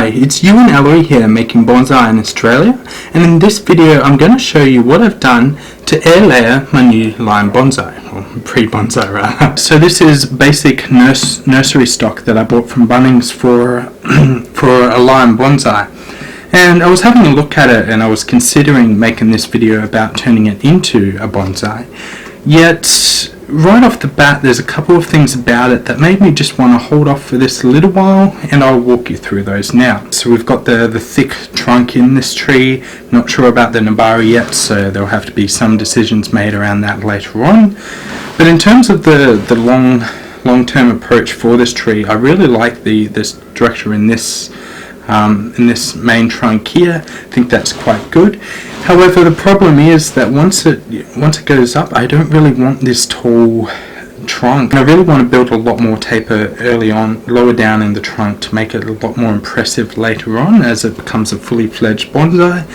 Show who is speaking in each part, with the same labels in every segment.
Speaker 1: Hi, it's you and Ellery here making bonsai in Australia, and in this video I'm going to show you what I've done to air layer my new lime bonsai, or pre-bonsai rather. So this is basic nursery stock that I bought from Bunnings for a lime bonsai. And I was having a look at it and I was considering making this video about turning it into a bonsai. Yet, right off the bat, there's a couple of things about it that made me just want to hold off for this a little while, and I'll walk you through those now. So we've got the thick trunk in this tree. Not sure about the nabari yet, so there'll have to be some decisions made around that later on. But in terms of the long-term approach for this tree, I really like this structure in this main trunk here. I think that's quite good. However, the problem is that once it goes up, I don't really want this tall trunk. I really want to build a lot more taper early on, lower down in the trunk, to make it a lot more impressive later on as it becomes a fully fledged bonsai.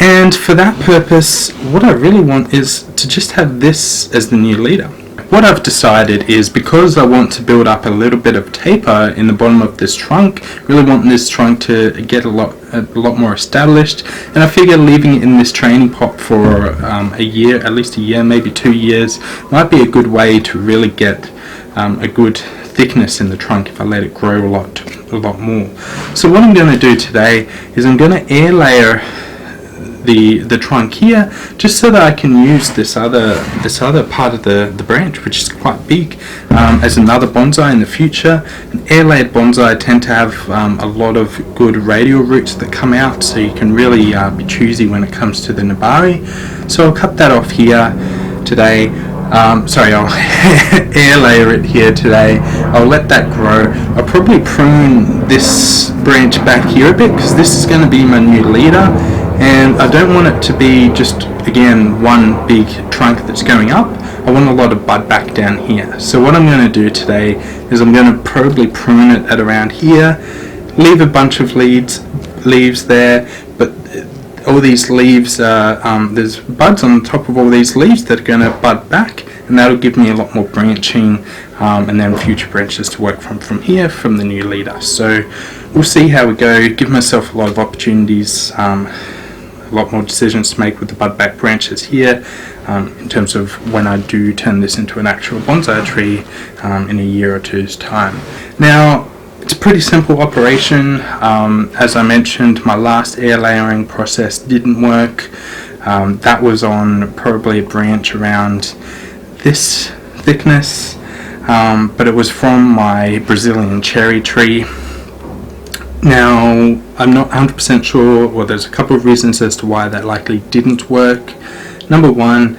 Speaker 1: And for that purpose, what I really want is to just have this as the new leader. What I've decided is, because I want to build up a little bit of taper in the bottom of this trunk, really want this trunk to get a lot more established, and I figure leaving it in this training pot for a year, at least a year, maybe 2 years, might be a good way to really get a good thickness in the trunk if I let it grow a lot more. So what I'm going to do today is I'm going to air layer the trunk here, just so that I can use this other part of the branch, which is quite big, as another bonsai in the future. An air layered bonsai tend to have a lot of good radial roots that come out, so you can really be choosy when it comes to the nabari. So I'll cut that off here today. I'll air layer it here today. I'll let that grow. I'll probably prune this branch back here a bit, because this is going to be my new leader. And I don't want it to be just, again, one big trunk that's going up. I want a lot of bud back down here. So what I'm going to do today is I'm going to probably prune it at around here, leave a bunch of leaves there, but all these leaves, there's buds on the top of all these leaves that are going to bud back, and that'll give me a lot more branching, and then future branches to work from here, from the new leader. So we'll see how we go. Give myself a lot of opportunities, a lot more decisions to make with the bud back branches here, in terms of when I do turn this into an actual bonsai tree in a year or two's time. Now, it's a pretty simple operation. As I mentioned, my last air layering process didn't work. That was on probably a branch around this thickness, but it was from my Brazilian cherry tree. Now, I'm not 100% sure, well, there's a couple of reasons as to why that likely didn't work. Number one,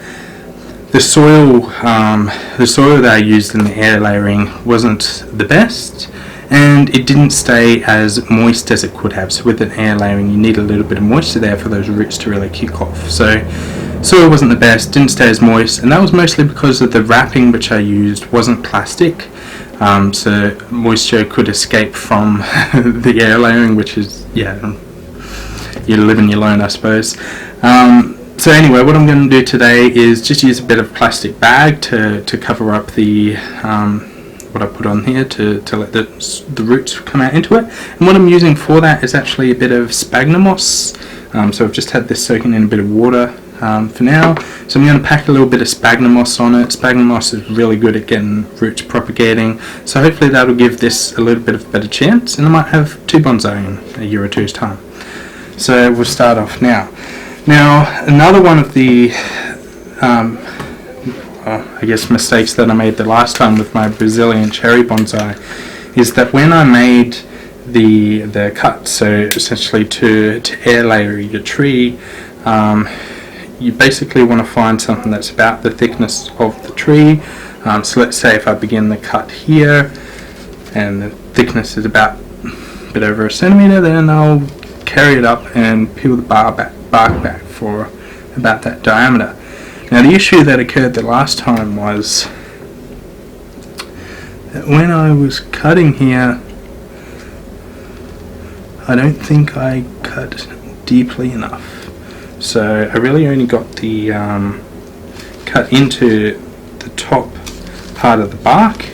Speaker 1: the soil that I used in the air layering wasn't the best, and it didn't stay as moist as it could have. So with an air layering, you need a little bit of moisture there for those roots to really kick off. So soil wasn't the best, didn't stay as moist, and that was mostly because of the wrapping which I used wasn't plastic. So moisture could escape from the air layering, which is, yeah, you live and you learn, I suppose. So anyway, what I'm going to do today is just use a bit of plastic bag to cover up the what I put on here to let the roots come out into it. And what I'm using for that is actually a bit of sphagnum moss. So I've just had this soaking in a bit of water for now. So I'm going to pack a little bit of sphagnum moss on it. Sphagnum moss is really good at getting roots propagating, so hopefully that'll give this a little bit of a better chance, and I might have 2 bonsai in a year or two's time. So we'll start off now. Now, another one of the I guess mistakes that I made the last time with my Brazilian cherry bonsai is that when I made the cut, so essentially to air layer your tree, you basically want to find something that's about the thickness of the tree. So let's say if I begin the cut here and the thickness is about a bit over 1 centimeter, then I'll carry it up and peel the bark back for about that diameter. Now, the issue that occurred the last time was that when I was cutting here, I don't think I cut deeply enough. So I really only got the cut into the top part of the bark.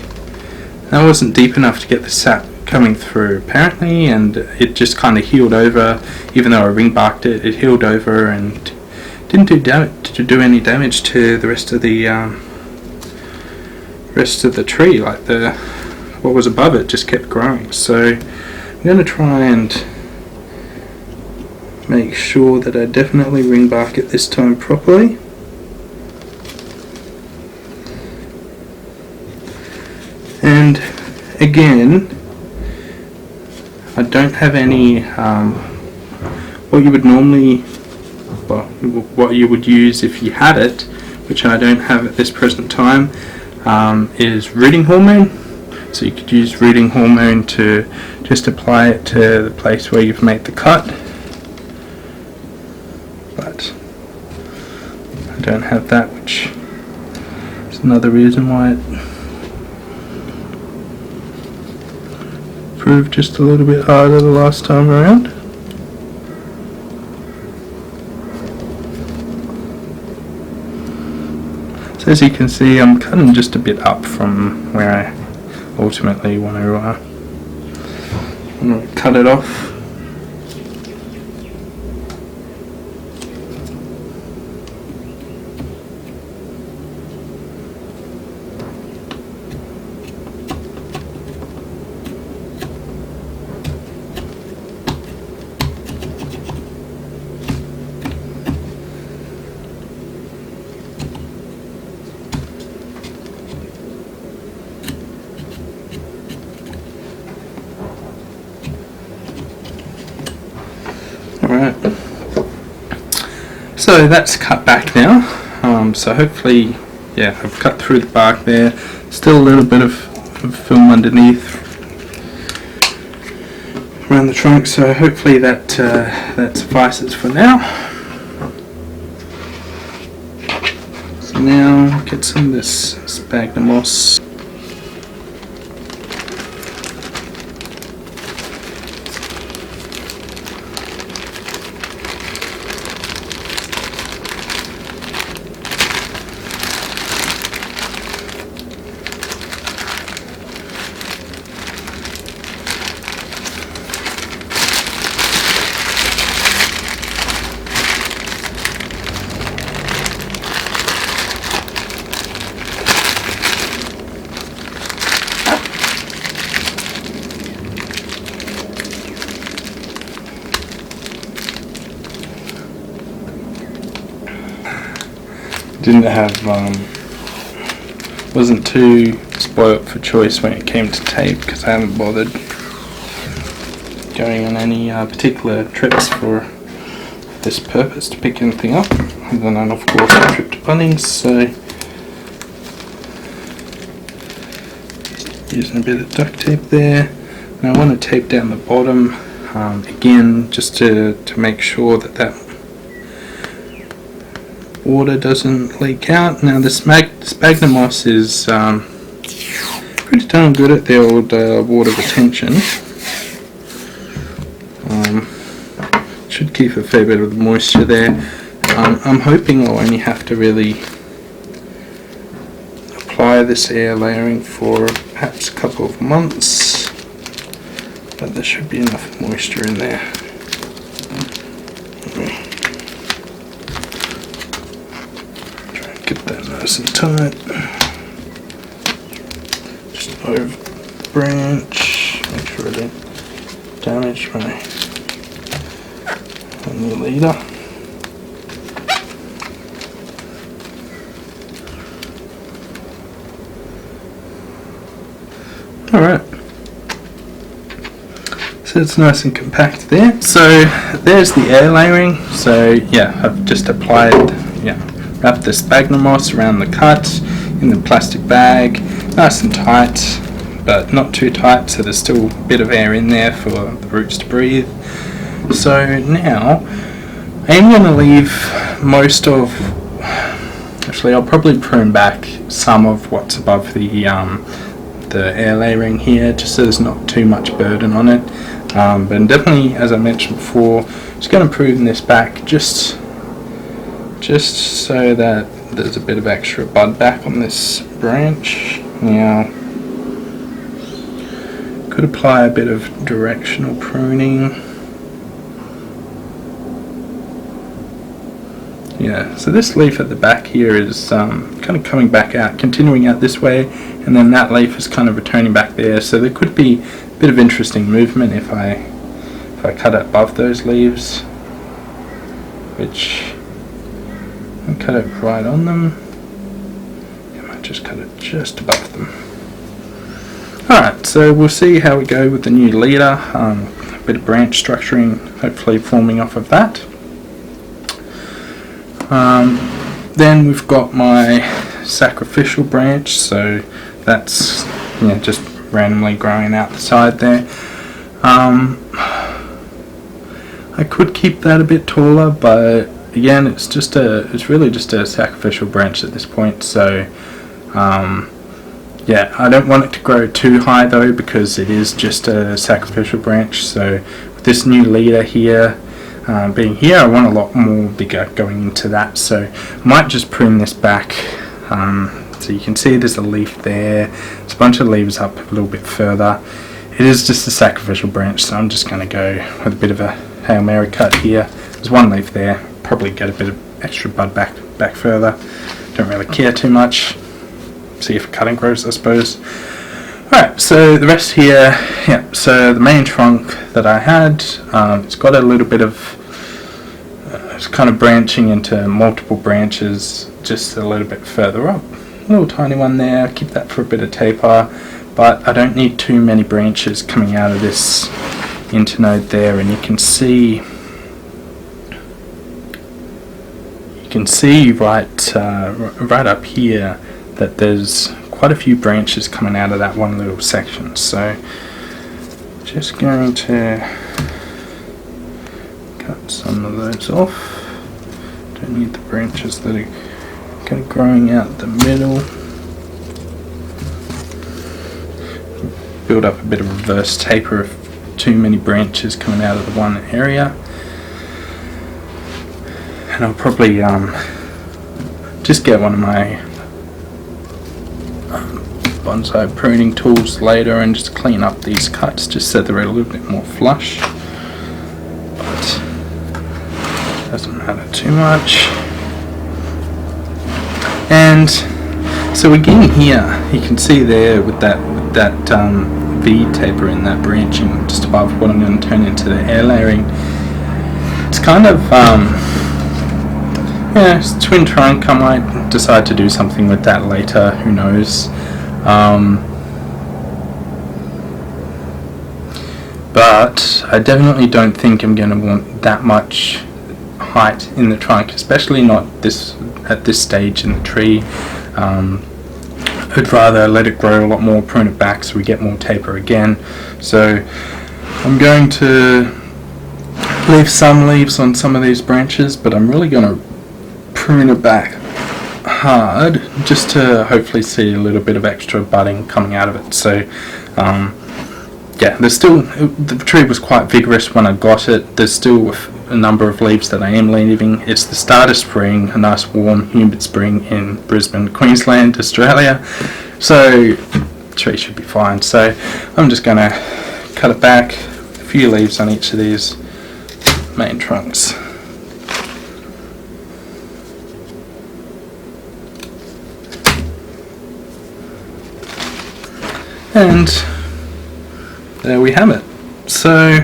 Speaker 1: That wasn't deep enough to get the sap coming through apparently, and it just kind of healed over. Even though I ring barked it, it healed over and didn't do any damage to the rest of the tree. Like what was above it just kept growing. So I'm going to try and make sure that I definitely ring bark it this time properly. And again, I don't have any what you would normally, well, what you would use if you had it, which I don't have at this present time, is rooting hormone. So you could use rooting hormone to just apply it to the place where you've made the cut, but I don't have that, which is another reason why it proved just a little bit harder the last time around. So as you can see, I'm cutting just a bit up from where I ultimately want to cut it off. Alright, so that's cut back now, so hopefully, yeah, I've cut through the bark there, still a little bit of film underneath around the trunk, so hopefully that suffices for now. So now get some of this sphagnum moss. Didn't have, wasn't too spoilt for choice when it came to tape, because I haven't bothered going on any particular trips for this purpose to pick anything up, and then of course a trip to Bunnings, so just using a bit of duct tape there. And I want to tape down the bottom again, just to make sure that water doesn't leak out. Now the sphagnum moss is pretty darn good at the old water retention. Should keep a fair bit of the moisture there. I'm hoping I'll only have to really apply this air layering for perhaps a couple of months, but there should be enough moisture in there. Get that nice and tight. Just over the branch. Make sure I don't damage my new leader. Alright. So it's nice and compact there. So there's the air layering. So yeah, I've just applied, wrap the sphagnum moss around the cut in the plastic bag, nice and tight, but not too tight, so there's still a bit of air in there for the roots to breathe. So now I am going to leave most of, actually I'll probably prune back some of what's above the air layering here, just so there's not too much burden on it, but definitely, as I mentioned before, just going to prune this back just so that there's a bit of extra bud back on this branch. Now, Could apply a bit of directional pruning. Yeah, so this leaf at the back here is kind of coming back out, continuing out this way, and then that leaf is kind of returning back there. So there could be a bit of interesting movement if I cut it above those leaves, which I cut it right on them. I might just cut it just above them. Alright, so we'll see how we go with the new leader. A bit of branch structuring, hopefully forming off of that. Then we've got my sacrificial branch, so that's just randomly growing out the side there. I could keep that a bit taller, but again, it's really just a sacrificial branch at this point. So yeah, I don't want it to grow too high though, because it is just a sacrificial branch. So with this new leader here being here, I want a lot more bigger going into that, so I might just prune this back. So you can see there's a leaf there, there's a bunch of leaves up a little bit further. It is just a sacrificial branch, so I'm just going to go with a bit of a Hail Mary cut here. There's one leaf there, probably get a bit of extra bud back further. Don't really care too much. See if a cutting grows, I suppose. Alright, so the rest here, yeah, so the main trunk that I had, it's got a little bit of, it's kind of branching into multiple branches just a little bit further up. A little tiny one there, keep that for a bit of taper, but I don't need too many branches coming out of this internode there, and you can see right up here that there's quite a few branches coming out of that one little section. So just going to cut some of those off. Don't need the branches that are kind of growing out the middle. Build up a bit of reverse taper if too many branches coming out of the one area. And I'll probably just get one of my bonsai pruning tools later and just clean up these cuts just so they're a little bit more flush, but doesn't matter too much. And so we're getting here, you can see there with that V taper in that branching just above what I'm going to turn into the air layering. It's kind of yeah, it's twin trunk. I might decide to do something with that later, who knows. But I definitely don't think I'm going to want that much height in the trunk, especially not at this stage in the tree. I'd rather let it grow a lot more, prune it back so we get more taper again. So I'm going to leave some leaves on some of these branches, but I'm really going to prune it back hard just to hopefully see a little bit of extra budding coming out of it. So yeah, there's still, the tree was quite vigorous when I got it. There's still a number of leaves that I am leaving. It's the start of spring, a nice warm humid spring in Brisbane, Queensland, Australia, so the tree should be fine. So I'm just going to cut it back, a few leaves on each of these main trunks. And there we have it. So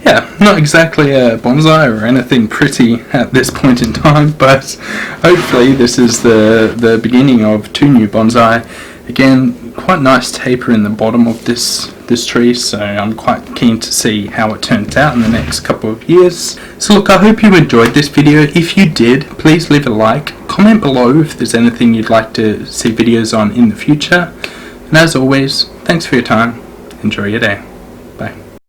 Speaker 1: yeah, not exactly a bonsai or anything pretty at this point in time, but hopefully this is the beginning of two new bonsai. Again, quite nice taper in the bottom of this tree, so I'm quite keen to see how it turns out in the next couple of years. So look, I hope you enjoyed this video. If you did, please leave a like, comment below if there's anything you'd like to see videos on in the future. And as always, thanks for your time. Enjoy your day.